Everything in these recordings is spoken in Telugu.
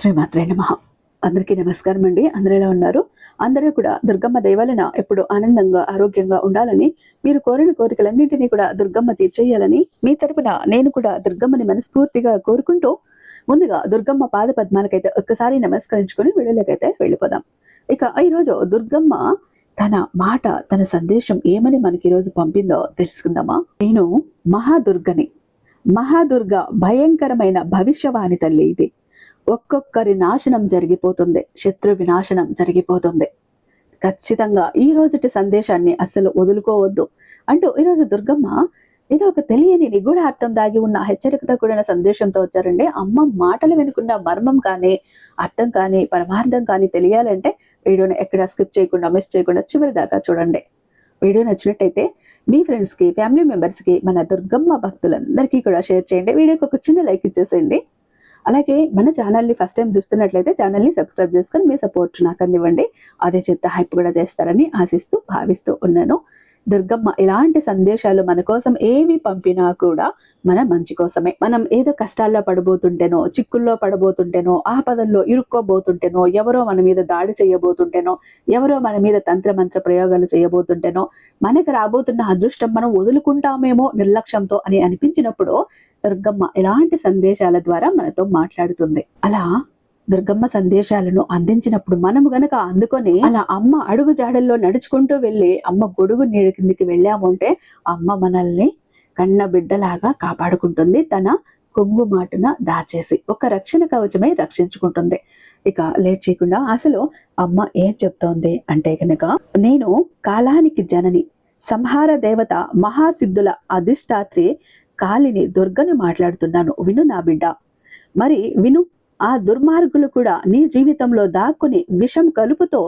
శ్రీమాత్రే నమః. అందరికీ నమస్కారం అండి. అందరూ ఎలా ఉన్నారు? అందరూ కూడా దుర్గమ్మ దయవలన ఎప్పుడు ఆనందంగా ఆరోగ్యంగా ఉండాలని, మీరు కోరిన కోరికలన్నింటినీ కూడా దుర్గమ్మ తీర్చేయాలని మీ తరపున నేను కూడా దుర్గమ్మని మనస్ఫూర్తిగా కోరుకుంటూ, ముందుగా దుర్గమ్మ పాద పద్మాలకైతే ఒక్కసారి నమస్కరించుకొని వీడియోలోకైతే వెళ్ళిపోదాం. ఇక ఈరోజు దుర్గమ్మ తన మాట, తన సందేశం ఏమని మనకి ఈరోజు పంపిందో తెలుసుకుందామా? నేను మహాదుర్గని. మహాదుర్గ భయంకరమైన భవిష్యవాణి తల్లి ఇది. ఒక్కొక్కరి నాశనం జరిగిపోతుంది, శత్రు వినాశనం జరిగిపోతుంది. ఖచ్చితంగా ఈ రోజుటి సందేశాన్ని అస్సలు వదులుకోవద్దు అంటూ ఈరోజు దుర్గమ్మ ఏదో ఒక తెలియని నిగూఢ అర్థం దాగి ఉన్న హెచ్చరికతో కూడిన సందేశంతో వచ్చారండి. అమ్మ మాటలు వినుకున్న మర్మం కానీ, అర్థం కానీ, పరమార్థం కానీ తెలియాలంటే వీడియోని ఎక్కడ స్కిప్ చేయకుండా, మిస్ చేయకుండా చివరి దాకా చూడండి. వీడియో నచ్చినట్టయితే మీ ఫ్రెండ్స్కి, ఫ్యామిలీ మెంబర్స్కి, మన దుర్గమ్మ భక్తులందరికీ కూడా షేర్ చేయండి. వీడియోకి ఒక చిన్న లైక్ ఇచ్చేసేయండి. అలాగే మన ఛానల్ని ఫస్ట్ టైం చూస్తున్నట్లయితే ఛానల్ని సబ్స్క్రైబ్ చేసుకొని మీ సపోర్ట్ నాకు అందివ్వండి. అదే చేత హైప్ కూడా చేస్తారని ఆశిస్తూ భావిస్తూ ఉన్నాను. దుర్గమ్మ ఇలాంటి సందేశాలు మన కోసం ఏవి పంపినా కూడా మన మంచి కోసమే. మనం ఏదో కష్టాల్లో పడబోతుంటేనో, చిక్కుల్లో పడబోతుంటేనో, ఆపదల్లో ఇరుక్కోబోతుంటేనో, ఎవరో మన మీద దాడి చేయబోతుంటేనో, ఎవరో మన మీద తంత్రమంత్ర ప్రయోగాలు చేయబోతుంటేనో, మనకు రాబోతున్న అదృష్టం మనం వదులుకుంటామేమో నిర్లక్ష్యంతో అని అనిపించినప్పుడు దుర్గమ్మ ఇలాంటి సందేశాల ద్వారా మనతో మాట్లాడుతుంది. అలా దుర్గమ్మ సందేశాలను అందించినప్పుడు మనము గనక అందుకొని అలా అమ్మ అడుగు జాడల్లో నడుచుకుంటూ వెళ్ళి అమ్మ గొడుగు నీళ్ళ కిందికి వెళ్ళాము అంటే అమ్మ మనల్ని కన్న బిడ్డలాగా కాపాడుకుంటుంది. తన కొంగు మాటున దాచేసి ఒక రక్షణ కవచమై రక్షించుకుంటుంది. ఇక లేట్ చేయకుండా అసలు అమ్మ ఏం చెప్తోంది అంటే కనుక, నేను కాలానికి జనని, సంహార దేవత, మహాసిద్ధుల అధిష్టాత్రి కాలిని దుర్గని మాట్లాడుతున్నాను. విను నా బిడ్డ, మరి విను. ఆ దుర్మార్గులు కూడా నీ జీవితంలో దాక్కుని విషం కలుపుతో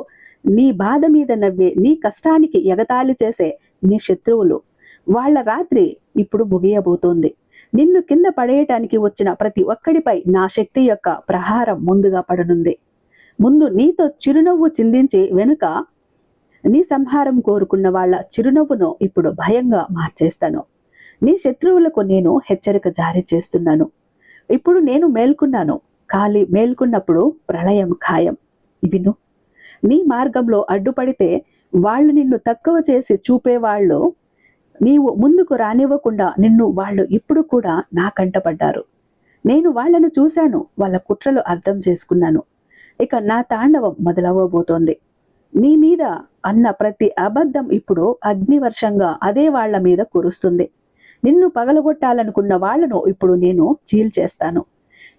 నీ బాధ మీద నవ్వే, నీ కష్టానికి ఎగతాళి చేసే నీ శత్రువులు. వాళ్ళ రాత్రి ఇప్పుడు ముగియబోతోంది. నిన్ను కింద పడేయటానికి వచ్చిన ప్రతి ఒక్కడిపై నా శక్తి యొక్క ప్రహారం ముందుగా పడనుంది. ముందు నీతో చిరునవ్వు చిందించి వెనుక నీ సంహారం కోరుకున్న వాళ్ళ చిరునవ్వును ఇప్పుడు భయంగా మార్చేస్తాను. నీ శత్రువులకు నేను హెచ్చరిక జారీ చేస్తున్నాను. ఇప్పుడు నేను మేల్కున్నాను. కాలి మేల్కున్నప్పుడు ప్రళయం ఖాయం. విను. నీ మార్గంలో అడ్డుపడితే వాళ్ళు నిన్ను తక్కువ చేసి చూపేవాళ్ళు నీవు ముందుకు రానివ్వకుండా నిన్ను వాళ్ళు ఇప్పుడు కూడా నా కంటపడ్డారు. నేను వాళ్ళను చూశాను, వాళ్ళ కుట్రలు అర్థం చేసుకున్నాను. ఇక నా తాండవం మొదలవ్వబోతోంది. నీ మీద అన్న ప్రతి అబద్ధం ఇప్పుడు అగ్నివర్షంగా అదే వాళ్ళ మీద కురుస్తుంది. నిన్ను పగలగొట్టాలనుకున్న వాళ్లను ఇప్పుడు నేను చీల్చేస్తాను.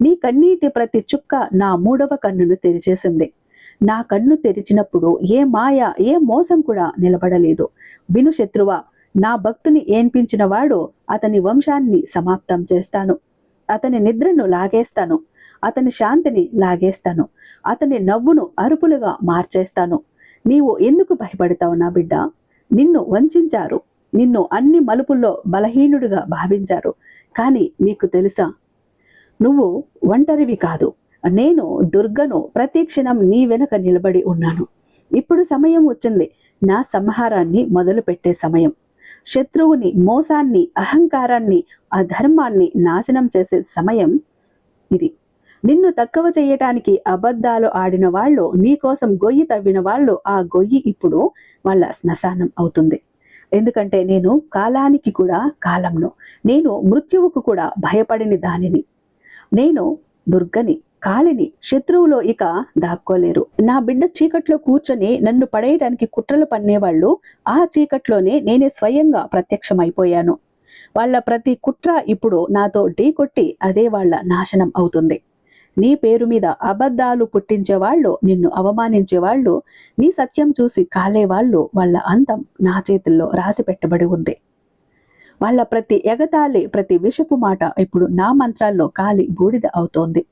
నీ కన్నీటి ప్రతి చుక్క నా మూడవ కన్నును తెరిచేసింది. నా కన్ను తెరిచినప్పుడు ఏ మాయ, ఏ మోసం కూడా నిలబడలేదు. విను శత్రువా, నా భక్తుని ఏన్పించిన వాడు అతని వంశాన్ని సమాప్తం చేస్తాను. అతని నిద్రను లాగేస్తాను. అతని శాంతిని లాగేస్తాను. అతని నవ్వును అరుపులుగా మార్చేస్తాను. నీవు ఎందుకు భయపడతావు నా బిడ్డ? నిన్ను వంచారు. నిన్ను అన్ని మలుపుల్లో బలహీనుడిగా భావించారు. కానీ నీకు తెలుసా, నువ్వు ఒంటరివి కాదు. నేను దుర్గను ప్రతి క్షణం నీ వెనుక నిలబడి ఉన్నాను. ఇప్పుడు సమయం వచ్చింది. నా సంహారాన్ని మొదలు పెట్టే సమయం. శత్రువుని, మోసాన్ని, అహంకారాన్ని, అధర్మాన్ని నాశనం చేసే సమయం ఇది. నిన్ను తక్కువ చేయటానికి అబద్ధాలు ఆడిన వాళ్ళు, నీ కోసం గొయ్యి తవ్విన వాళ్ళు, ఆ గొయ్యి ఇప్పుడు వాళ్ళ శ్మశానం అవుతుంది. ఎందుకంటే నేను కాలానికి కూడా కాలంను, నేను మృత్యువుకు కూడా భయపడిన దానిని. నేను దుర్గని, కాళిని. శత్రువులో ఇక దాక్కోలేరు. నా బిడ్డ చీకట్లో కూర్చొని నన్ను పడేయడానికి కుట్రలు పన్నేవాళ్ళు, ఆ చీకట్లోనే నేనే స్వయంగా ప్రత్యక్షమైపోయాను. వాళ్ళ ప్రతి కుట్ర ఇప్పుడు నాతో ఢీకొట్టి అదే వాళ్ళ నాశనం అవుతుంది. నీ పేరు మీద అబద్ధాలు పుట్టించేవాళ్ళు, నిన్ను అవమానించేవాళ్ళు, నీ సత్యం చూసి కాలేవాళ్ళు, వాళ్ళ అంతం నా చేతుల్లో రాసి పెట్టబడి ఉంది. వాళ్ళ ప్రతి ఎగతాళి, ప్రతి విషపు మాట ఇప్పుడు నా మంత్రాల్లో కాలి బూడిద అవుతోంది.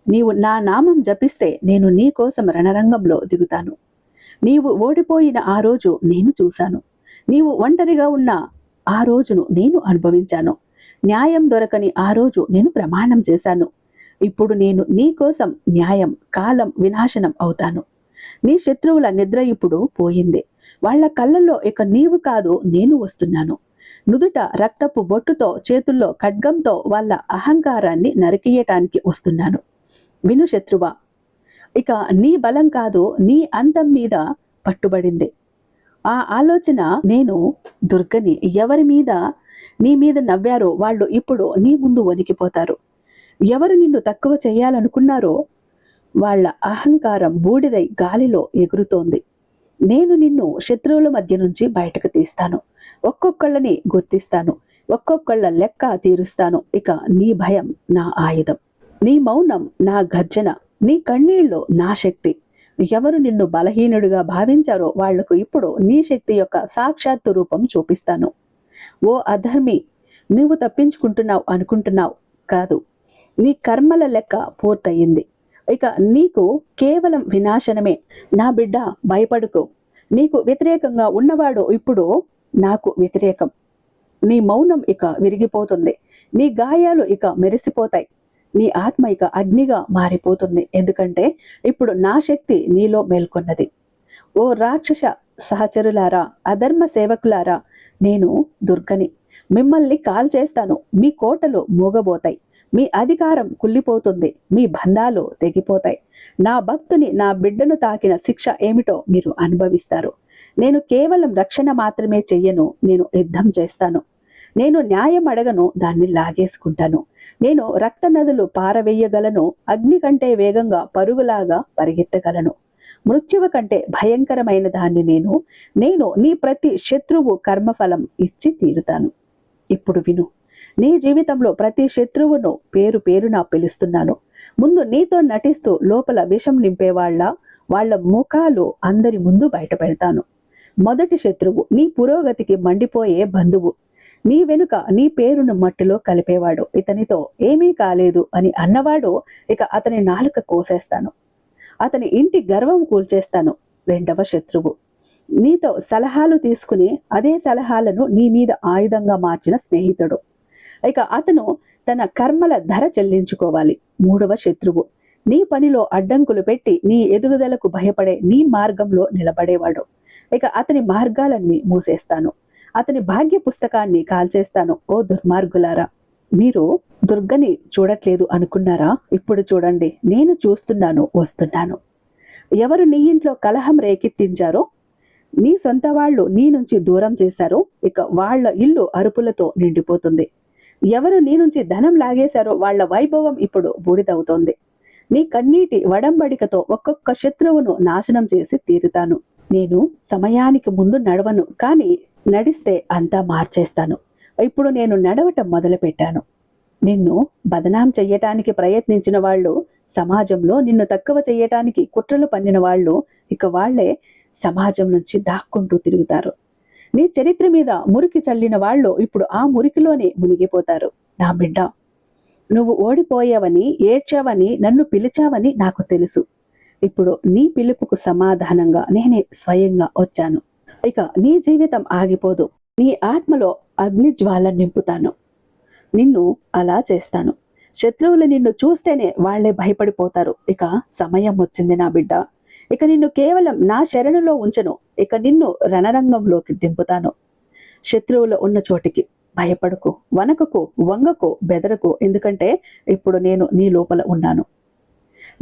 నీవు నా నామం జపిస్తే నేను నీ కోసం రణరంగంలో దిగుతాను. నీవు ఓడిపోయిన ఆ రోజు నేను చూశాను. నీవు ఒంటరిగా ఉన్న ఆ రోజును నేను అనుభవించాను. న్యాయం దొరకని ఆ రోజు నేను ప్రమాణం చేశాను. ఇప్పుడు నేను నీ కోసం న్యాయం, కాలం, వినాశనం అవుతాను. నీ శత్రువుల నిద్ర ఇప్పుడు పోయింది. వాళ్ళ కళ్ళల్లో ఇక నీవు కాదు, నేను వస్తున్నాను. నుదుట రక్తపు బొట్టుతో, చేతుల్లో ఖడ్గంతో వాళ్ళ అహంకారాన్ని నరికియటానికి వస్తున్నాను. విను శత్రువా, ఇక నీ బలం కాదు, నీ అంతం మీద పట్టుబడింది. ఆ ఆలోచన నేను దుర్గని. ఎవరి మీద నీ మీద నవ్వారో వాళ్ళు ఇప్పుడు నీ ముందు వణికిపోతారు. ఎవరు నిన్ను తక్కువ చేయాలనుకున్నారో వాళ్ళ అహంకారం బూడిదై గాలిలో ఎగురుతోంది. నేను నిన్ను శత్రువుల మధ్య నుంచి బయటకు తీస్తాను. ఒక్కొక్కళ్ళని గుర్తిస్తాను. ఒక్కొక్కళ్ళ లెక్క తీరుస్తాను. ఇక నీ భయం నా ఆయుధం, నీ మౌనం నా గర్జన, నీ కన్నీళ్లు నా శక్తి. ఎవరు నిన్ను బలహీనుడిగా భావించారో వాళ్లకు ఇప్పుడు నీ శక్తి యొక్క సాక్షాత్తు రూపం చూపిస్తాను. ఓ అధర్మి, నువ్వు తప్పించుకుంటున్నావు అనుకుంటున్నావు కాదు, నీ కర్మల లెక్క పూర్తయింది. ఇక నీకు కేవలం వినాశనమే. నా బిడ్డ, భయపడుకో. నీకు వ్యతిరేకంగా ఉన్నవాడు ఇప్పుడు నాకు వ్యతిరేకం. నీ మౌనం ఇక విరిగిపోతుంది. నీ గాయాలు ఇక మెరిసిపోతాయి. నీ ఆత్మ ఇక అగ్నిగా మారిపోతుంది. ఎందుకంటే ఇప్పుడు నా శక్తి నీలో మేల్కొన్నది. ఓ రాక్షస సహచరులారా, అధర్మ సేవకులారా, నేను దుర్గని. మిమ్మల్ని కాల్చేస్తాను. మీ కోటలు మూగబోతాయి. మీ అధికారం కుళ్ళిపోతుంది. మీ బంధాలు తెగిపోతాయి. నా భక్తుని, నా బిడ్డను తాకిన శిక్ష ఏమిటో మీరు అనుభవిస్తారు. నేను కేవలం రక్షణ మాత్రమే చెయ్యను, నేను యుద్ధం చేస్తాను. నేను న్యాయం అడగను, దాన్ని లాగేసుకుంటాను. నేను రక్త నదులు పారవేయగలను. అగ్ని కంటే వేగంగా పరుగులాగా పరిగెత్తగలను. మృత్యువు కంటే భయంకరమైన దాన్ని నేను నీ ప్రతి శత్రువు కర్మఫలం ఇచ్చి తీరుతాను. ఇప్పుడు విను. నీ జీవితంలో ప్రతి శత్రువును పేరు పేరున పిలుస్తున్నాను. ముందు నీతో నటిస్తూ లోపల విషం వాళ్ళ ముఖాలు అందరి ముందు బయట పెడతాను. మొదటి శత్రువు నీ పురోగతికి మండిపోయే బంధువు. నీ వెనుక నీ పేరును మట్టిలో కలిపేవాడు. ఇతనితో ఏమీ కాలేదు అని అన్నవాడు ఇక అతని నాలుక కోసేస్తాను. అతని ఇంటి గర్వం కూల్చేస్తాను. రెండవ శత్రువు నీతో సలహాలు తీసుకుని అదే సలహాలను నీ మీద ఆయుధంగా మార్చిన స్నేహితుడు. ఇక అతను తన కర్మల ధర చెల్లించుకోవాలి. మూడవ శత్రువు నీ పనిలో అడ్డంకులు పెట్టి నీ ఎదుగుదలకు భయపడే నీ మార్గంలో నిలబడేవాడు. ఇక అతని మార్గాలన్నీ మూసేస్తాను. అతని భాగ్య పుస్తకాన్ని కాల్చేస్తాను. ఓ దుర్మార్గులారా, మీరు దుర్గని చూడట్లేదు అనుకున్నారా? ఇప్పుడు చూడండి, నేను చూస్తున్నాను, వస్తున్నాను. ఎవరు నీ ఇంట్లో కలహం రేకెత్తించారో, నీ సొంత వాళ్ళు నీ నుంచి దూరం చేశారో, ఇక వాళ్ళ ఇల్లు అరుపులతో నిండిపోతుంది. ఎవరు నీ నుంచి ధనం లాగేశారో వాళ్ళ వైభవం ఇప్పుడు బూడిదవుతోంది. నీ కన్నీటి వడంబడికతో ఒక్కొక్క శత్రువును నాశనం చేసి తీరుతాను. నేను సమయానికి ముందు నడవను, కానీ నడిస్తే అంతా మార్చేస్తాను. ఇప్పుడు నేను నడవటం మొదలుపెట్టాను. నిన్ను బదనాం చెయ్యటానికి ప్రయత్నించిన వాళ్ళు, సమాజంలో నిన్ను తక్కువ చెయ్యటానికి కుట్రలు పన్నిన వాళ్ళు, ఇక వాళ్లే సమాజం నుంచి దాక్కుంటూ తిరుగుతారు. నీ చరిత్ర మీద మురికి చల్లిన వాళ్ళు ఇప్పుడు ఆ మురికిలోనే మునిగిపోతారు. నా బిడ్డ, నువ్వు ఓడిపోయావని, ఏడ్చావని, నన్ను పిలిచావని నాకు తెలుసు. ఇప్పుడు నీ పిలుపుకు సమాధానంగా నేనే స్వయంగా వచ్చాను. ఇక నీ జీవితం ఆగిపోదు. నీ ఆత్మలో అగ్ని జ్వాల నింపుతాను. నిన్ను అలా చేస్తాను. శత్రువులు నిన్ను చూస్తేనే వాళ్లే భయపడిపోతారు. ఇక సమయం వచ్చింది నా బిడ్డ. ఇక నిన్ను కేవలం నా శరణులో ఉంచను. ఇక నిన్ను రణరంగంలోకి దింపుతాను. శత్రువులు ఉన్న చోటికి భయపడకు, వనకకు, వంగకు, బెదరకు. ఎందుకంటే ఇప్పుడు నేను నీ లోపల ఉన్నాను.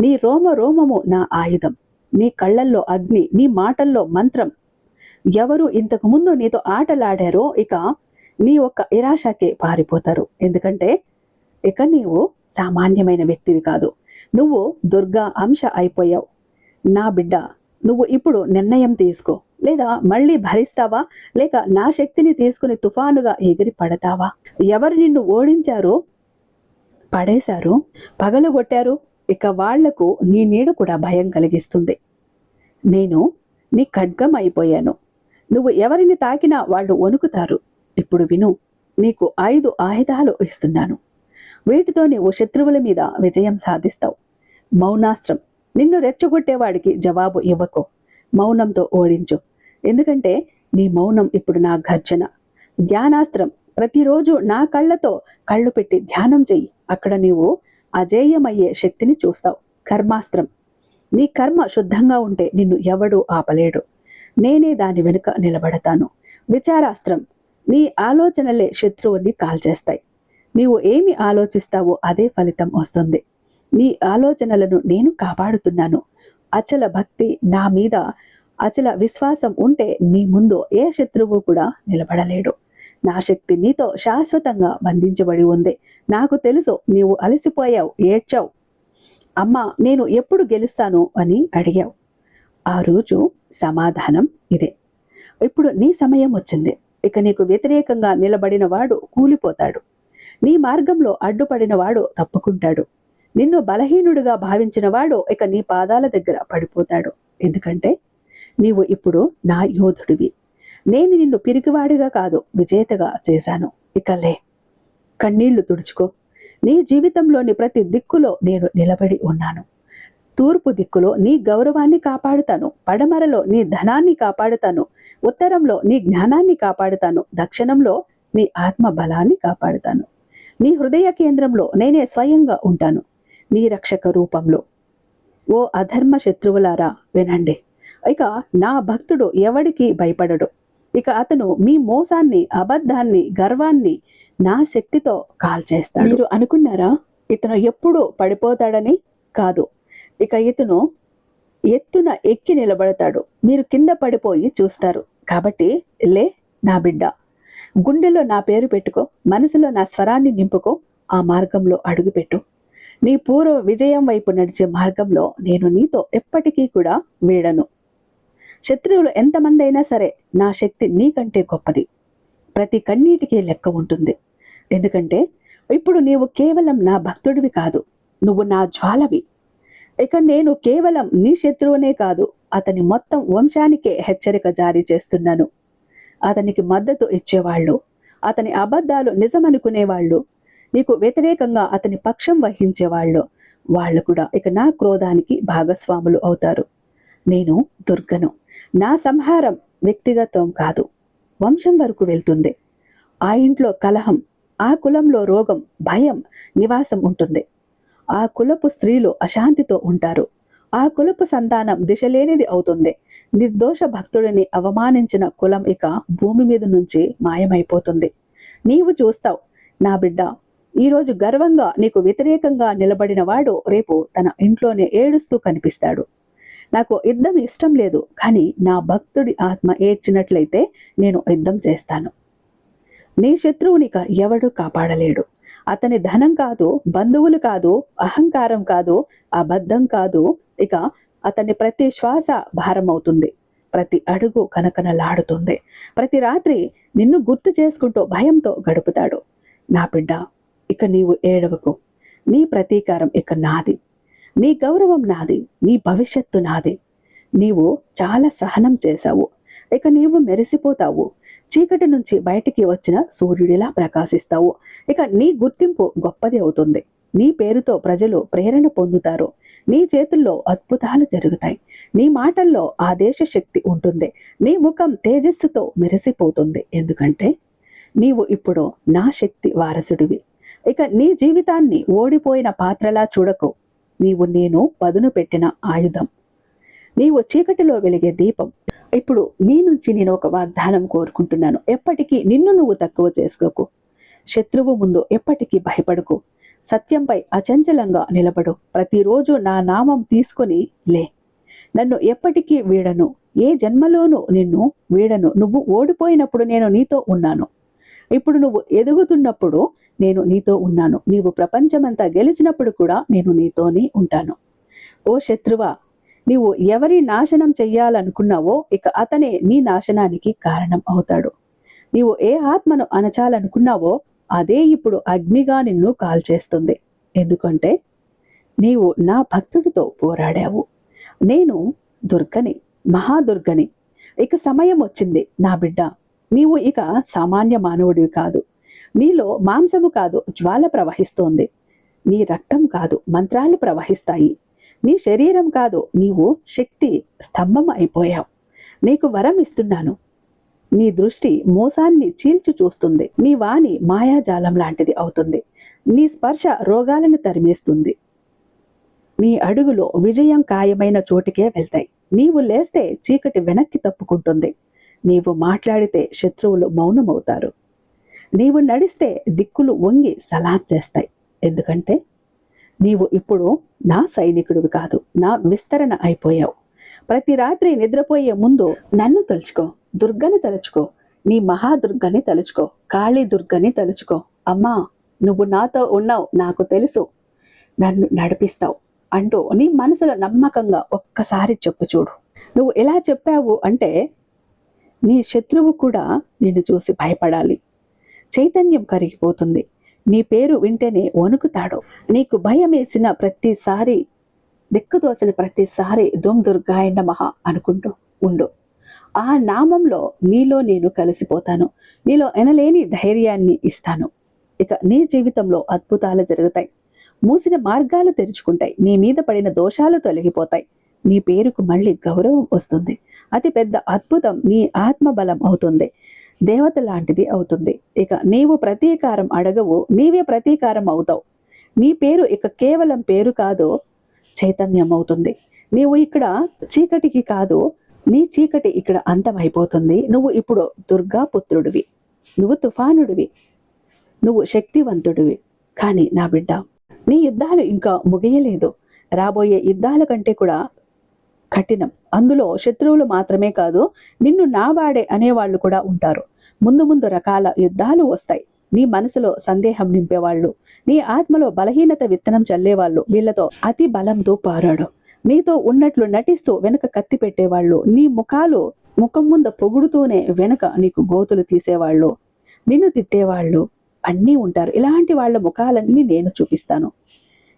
నీ రోమ రోమము నా ఆయుధం. నీ కళ్ళల్లో అగ్ని, నీ మాటల్లో మంత్రం. ఎవరు ఇంతకు ముందు నీతో ఆటలాడారో ఇక నీ ఒక్క నిరాశకే పారిపోతారు. ఎందుకంటే ఇక నీవు సామాన్యమైన వ్యక్తివి కాదు. నువ్వు దుర్గా అంశ అయిపోయావు. నా బిడ్డ, నువ్వు ఇప్పుడు నిర్ణయం తీసుకో. లేదా మళ్ళీ భరిస్తావా, లేక నా శక్తిని తీసుకుని తుఫానుగా ఎగిరి పడతావా? ఎవరు నిన్ను ఓడించారో, పడేశారు, పగలగొట్టారు, ఇక వాళ్లకు నీ నీడ కూడా భయం కలిగిస్తుంది. నేను నీ ఖడ్గం అయిపోయాను. నువ్వు ఎవరిని తాకినా వాళ్ళు వణుకుతారు. ఇప్పుడు విను, నీకు 5 ఆయుధాలు ఇస్తున్నాను. వీటితో నీవు శత్రువుల మీద విజయం సాధిస్తావు. మౌనాస్త్రం. నిన్ను రెచ్చగొట్టేవాడికి జవాబు ఇవ్వకు. మౌనంతో ఓడించు. ఎందుకంటే నీ మౌనం ఇప్పుడు నా గర్జన. ధ్యానాస్త్రం. ప్రతిరోజు నా కళ్ళతో కళ్ళు పెట్టి ధ్యానం చెయ్యి. అక్కడ నీవు అజేయమయ్యే శక్తిని చూస్తావు. కర్మాస్త్రం. నీ కర్మ శుద్ధంగా ఉంటే నిన్ను ఎవడూ ఆపలేడు. నేనే దాని వెనుక నిలబడతాను. విచారాస్త్రం. నీ ఆలోచనలే శత్రువుని కాల్చేస్తాయి. నీవు ఏమి ఆలోచిస్తావో అదే ఫలితం వస్తుంది. నీ ఆలోచనలను నేను కాపాడుతున్నాను. అచల భక్తి నా మీద, అచల విశ్వాసం ఉంటే నీ ముందు ఏ శత్రువు కూడా నిలబడలేడు. నా శక్తి నీతో శాశ్వతంగా బంధించబడి ఉంది. నాకు తెలుసు, నీవు అలసిపోయావు, ఏడ్చావు. అమ్మా, నేను ఎప్పుడు గెలుస్తాను అని అడిగావు. ఆ రోజు సమాధానం ఇదే. ఇప్పుడు నీ సమయం వచ్చింది. ఇక నీకు వ్యతిరేకంగా నిలబడిన వాడు కూలిపోతాడు. నీ మార్గంలో అడ్డుపడిన వాడు తప్పుకుంటాడు. నిన్ను బలహీనుడిగా భావించిన వాడు ఇక నీ పాదాల దగ్గర పడిపోతాడు. ఎందుకంటే నీవు ఇప్పుడు నా యోధుడివి. నేను నిన్ను పిరికివాడిగా కాదు, విజేతగా చేశాను. ఇక లే, కన్నీళ్లు తుడుచుకో. నీ జీవితంలోని ప్రతి దిక్కులో నేను నిలబడి ఉన్నాను. తూర్పు దిక్కులో నీ గౌరవాన్ని కాపాడుతాను. పడమరలో నీ ధనాన్ని కాపాడుతాను. ఉత్తరంలో నీ జ్ఞానాన్ని కాపాడుతాను. దక్షిణంలో నీ ఆత్మ బలాన్ని కాపాడుతాను. నీ హృదయ కేంద్రంలో నేనే స్వయంగా ఉంటాను, నీ రక్షక రూపంలో. ఓ అధర్మ శత్రువులారా వినండి. ఇక నా భక్తుడు ఎవడికి భయపడడు. ఇక అతను మీ మోసాన్ని, అబద్ధాన్ని, గర్వాన్ని నా శక్తితో కాల్చేస్తాడు. మీరు అనుకున్నారా ఇతను ఎప్పుడు పడిపోతాడని? కాదు. ఇక ఇతను ఎత్తున ఎక్కి నిలబడతాడు. మీరు కింద పడిపోయి చూస్తారు. కాబట్టి లే నా బిడ్డ, గుండెలో నా పేరు పెట్టుకో, మనసులో నా స్వరాన్ని నింపుకో, ఆ మార్గంలో అడుగుపెట్టు. నీ పూర్వ విజయం వైపు నడిచే మార్గంలో నేను నీతో ఎప్పటికీ కూడా వీడను. శత్రువులు ఎంతమంది అయినా సరే నా శక్తి నీకంటే గొప్పది. ప్రతి కన్నీటికి లెక్క ఉంటుంది. ఎందుకంటే ఇప్పుడు నీవు కేవలం నా భక్తుడివి కాదు, నువ్వు నా జ్వాలవి. ఇక నేను కేవలం నీ శత్రువునే కాదు, అతని మొత్తం వంశానికే హెచ్చరిక జారీ చేస్తున్నాను. అతనికి మద్దతు ఇచ్చేవాళ్ళు, అతని అబద్ధాలు నిజమనుకునేవాళ్ళు, నీకు వ్యతిరేకంగా అతని పక్షం వహించేవాళ్ళు, వాళ్ళు కూడా ఇక నా క్రోధానికి భాగస్వాములు అవుతారు. నేను దుర్గను. నా సంహారం వ్యక్తిగతం కాదు, వంశం వరకు వెళ్తుంది. ఆ ఇంట్లో కలహం, ఆ కులంలో రోగం, భయం నివాసం ఉంటుంది. ఆ కులపు స్త్రీలు అశాంతితో ఉంటారు. ఆ కులపు సంతానం దిశలేనిది అవుతుంది. నిర్దోష భక్తుడిని అవమానించిన కులం ఇక భూమి మీద నుంచి మాయమైపోతుంది. నీవు చూస్తావు నా బిడ్డ, ఈరోజు గర్వంగా నీకు వ్యతిరేకంగా నిలబడిన వాడు రేపు తన ఇంట్లోనే ఏడుస్తూ కనిపిస్తాడు. నాకు యుద్ధం ఇష్టం లేదు, కానీ నా భక్తుడి ఆత్మ ఏడ్చినట్లయితే నేను యుద్ధం చేస్తాను. నీ శత్రువునిక ఎవడు కాపాడలేడు. అతని ధనం కాదు, బంధువులు కాదు, అహంకారం కాదు, అబద్ధం కాదు. ఇక అతని ప్రతి శ్వాస భారం అవుతుంది, ప్రతి అడుగు కనకనలాడుతుంది. ప్రతి రాత్రి నిన్ను గుర్తు చేసుకుంటూ భయంతో గడుపుతాడు. నా బిడ్డ, ఇక నీవు ఏడవకు. నీ ప్రతీకారం ఇక నాది, నీ గౌరవం నాది, నీ భవిష్యత్తు నాది. నీవు చాలా సహనం చేశావు. ఇక నీవు మెరిసిపోతావు. చీకటి నుంచి బయటికి వచ్చిన సూర్యుడిలా ప్రకాశిస్తావు. ఇక నీ గుర్తింపు గొప్పది అవుతుంది. నీ పేరుతో ప్రజలు ప్రేరణ పొందుతారు. నీ చేతుల్లో అద్భుతాలు జరుగుతాయి. నీ మాటల్లో ఆదేశ శక్తి ఉంటుంది. నీ ముఖం తేజస్సుతో మెరిసిపోతుంది. ఎందుకంటే నీవు ఇప్పుడు నా శక్తి వారసుడివి. ఇక నీ జీవితాన్ని ఓడిపోయిన పాత్రలా చూడకు. నీవు నేను పదును పెట్టిన ఆయుధం. నీవు చీకటిలో వెలిగే దీపం. ఇప్పుడు నీ నుంచి నేను ఒక వాగ్దానం కోరుకుంటున్నాను. ఎప్పటికీ నిన్ను నువ్వు తక్కువ చేసుకోకు. శత్రువు ముందు ఎప్పటికీ భయపడకు. సత్యంపై అచంచలంగా నిలబడు. ప్రతిరోజు నా నామం తీసుకొని లే. నన్ను ఎప్పటికీ వీడను, ఏ జన్మలోనూ నిన్ను వీడను. నువ్వు ఓడిపోయినప్పుడు నేను నీతో ఉన్నాను. ఇప్పుడు నువ్వు ఎదుగుతున్నప్పుడు నేను నీతో ఉన్నాను. నీవు ప్రపంచమంతా గెలిచినప్పుడు కూడా నేను నీతోనే ఉంటాను. ఓ శత్రువా, నీవు ఎవరి నాశనం చెయ్యాలనుకున్నావో ఇక అతనే నీ నాశనానికి కారణం అవుతాడు. నీవు ఏ ఆత్మను అణచాలనుకున్నావో అదే ఇప్పుడు అగ్నిగా నిన్ను కాల్చేస్తుంది. ఎందుకంటే నీవు నా భక్తుడితో పోరాడావు. నేను దుర్గని, మహాదుర్గని. ఇక సమయం వచ్చింది నా బిడ్డ. నీవు ఇక సామాన్య మానవుడివి కాదు. నీలో మాంసము కాదు, జ్వాల ప్రవహిస్తోంది. నీ రక్తం కాదు, మంత్రాలు ప్రవహిస్తాయి. నీ శరీరం కాదు, నీవు శక్తి స్తంభం అయిపోయావు. నీకు వరం ఇస్తున్నాను. నీ దృష్టి మోసాన్ని చీల్చి చూస్తుంది. నీ వాణి మాయాజాలం లాంటిది అవుతుంది. నీ స్పర్శ రోగాలను తరిమేస్తుంది. నీ అడుగులో విజయం ఖాయమైన చోటికే వెళ్తాయి. నీవు లేస్తే చీకటి వెనక్కి తప్పుకుంటుంది. నీవు మాట్లాడితే శత్రువులు మౌనమవుతారు. నీవు నడిస్తే దిక్కులు వంగి సలాం చేస్తాయి. ఎందుకంటే నీవు ఇప్పుడు నా సైనికుడివి కాదు, నా విస్తరణ అయిపోయావు. ప్రతి రాత్రి నిద్రపోయే ముందు నన్ను తలుచుకో, దుర్గని తలుచుకో, నీ మహాదుర్గని తలుచుకో, కాళీ దుర్గని తలుచుకో. అమ్మా, నువ్వు నాతో ఉన్నావు, నాకు తెలుసు, నన్ను నడిపిస్తావు అంటూ నీ మనసులో నమ్మకంగా ఒక్కసారి చెప్పు చూడు. నువ్వు ఎలా చెప్పావు అంటే నీ శత్రువు కూడా నిన్ను చూసి భయపడాలి. చైతన్యం కరిగిపోతుంది. నీ పేరు వింటేనే వణుకుతాడు. నీకు భయం వేసిన ప్రతిసారి, దిక్కుతోచిన ప్రతిసారి దుమ్ దుర్గాయ నమః అనుకుంటూ ఉండు. ఆ నామంలో నీలో నేను కలిసిపోతాను. నీలో ఎనలేని ధైర్యాన్ని ఇస్తాను. ఇక నీ జీవితంలో అద్భుతాలు జరుగుతాయి. మూసిన మార్గాలు తెరుచుకుంటాయి. నీ మీద పడిన దోషాలు తొలగిపోతాయి. నీ పేరుకు మళ్ళీ గౌరవం వస్తుంది. అతి పెద్ద అద్భుతం నీ ఆత్మబలం అవుతుంది. దేవత లాంటిది అవుతుంది. ఇక నీవు ప్రతీకారం అడగవు, నీవే ప్రతీకారం అవుతావు. నీ పేరు ఇక కేవలం పేరు కాదు, చైతన్యం అవుతుంది. నీవు ఇక్కడ చీకటికి కాదు, నీ చీకటి ఇక్కడ అంతమైపోతుంది. నువ్వు ఇప్పుడు దుర్గా పుత్రుడివి, నువ్వు తుఫానుడివి, నువ్వు శక్తివంతుడివి. కానీ నా బిడ్డ, నీ యుద్ధాలు ఇంకా ముగియలేదు. రాబోయే యుద్ధాల కంటే కూడా కఠినం. అందులో శత్రువులు మాత్రమే కాదు, నిన్ను నావాడే అనేవాళ్ళు కూడా ఉంటారు. ముందు ముందు రకాల యుద్ధాలు వస్తాయి. నీ మనసులో సందేహం నింపేవాళ్ళు, నీ ఆత్మలో బలహీనత విత్తనం చల్లేవాళ్ళు, వీళ్ళతో అతి బలంతో పారాడు. నీతో ఉన్నట్లు నటిస్తూ వెనుక కత్తి పెట్టేవాళ్ళు, నీ ముఖం ముందు పొగుడుతూనే వెనుక నీకు గోతులు తీసేవాళ్ళు, నిన్ను తిట్టేవాళ్ళు అన్నీ ఉంటారు. ఇలాంటి వాళ్ళ ముఖాలన్నీ నేను చూపిస్తాను.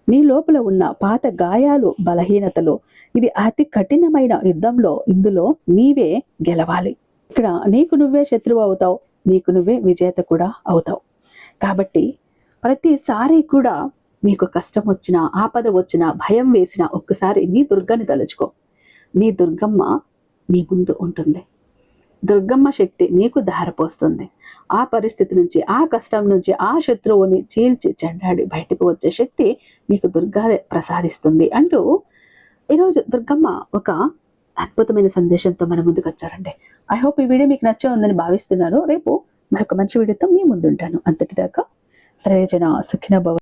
నీ లోపల ఉన్న పాత గాయాలు, బలహీనతలు, ఇది అతి కఠినమైన యుద్ధంలో ఇందులో నీవే గెలవాలి. ఇక్కడ నీకు నువ్వే శత్రువు అవుతావు, నీకు నువ్వే విజేత కూడా అవుతావు. కాబట్టి ప్రతిసారి కూడా నీకు కష్టం వచ్చినా, ఆపద వచ్చినా, భయం వేసినా ఒక్కసారి నీ దుర్గని తలుచుకో. నీ దుర్గమ్మ నీ ముందు ఉంటుంది. దుర్గమ్మ శక్తి నీకు దారిపోస్తుంది. ఆ పరిస్థితి నుంచి, ఆ కష్టం నుంచి, ఆ శత్రువుని చీల్చి చెండాడి బయటకు వచ్చే శక్తి నీకు దుర్గా ప్రసాదిస్తుంది అంటూ ఈరోజు దుర్గమ్మ ఒక అద్భుతమైన సందేశంతో మన ముందుకు వచ్చారండి. ఐ హోప్ ఈ వీడియో మీకు నచ్చే ఉందని భావిస్తున్నాను. రేపు మరొక మంచి వీడియోతో మీ ముందుంటాను. అంతటిదాకా సర్వేజన సుఖినో భవ.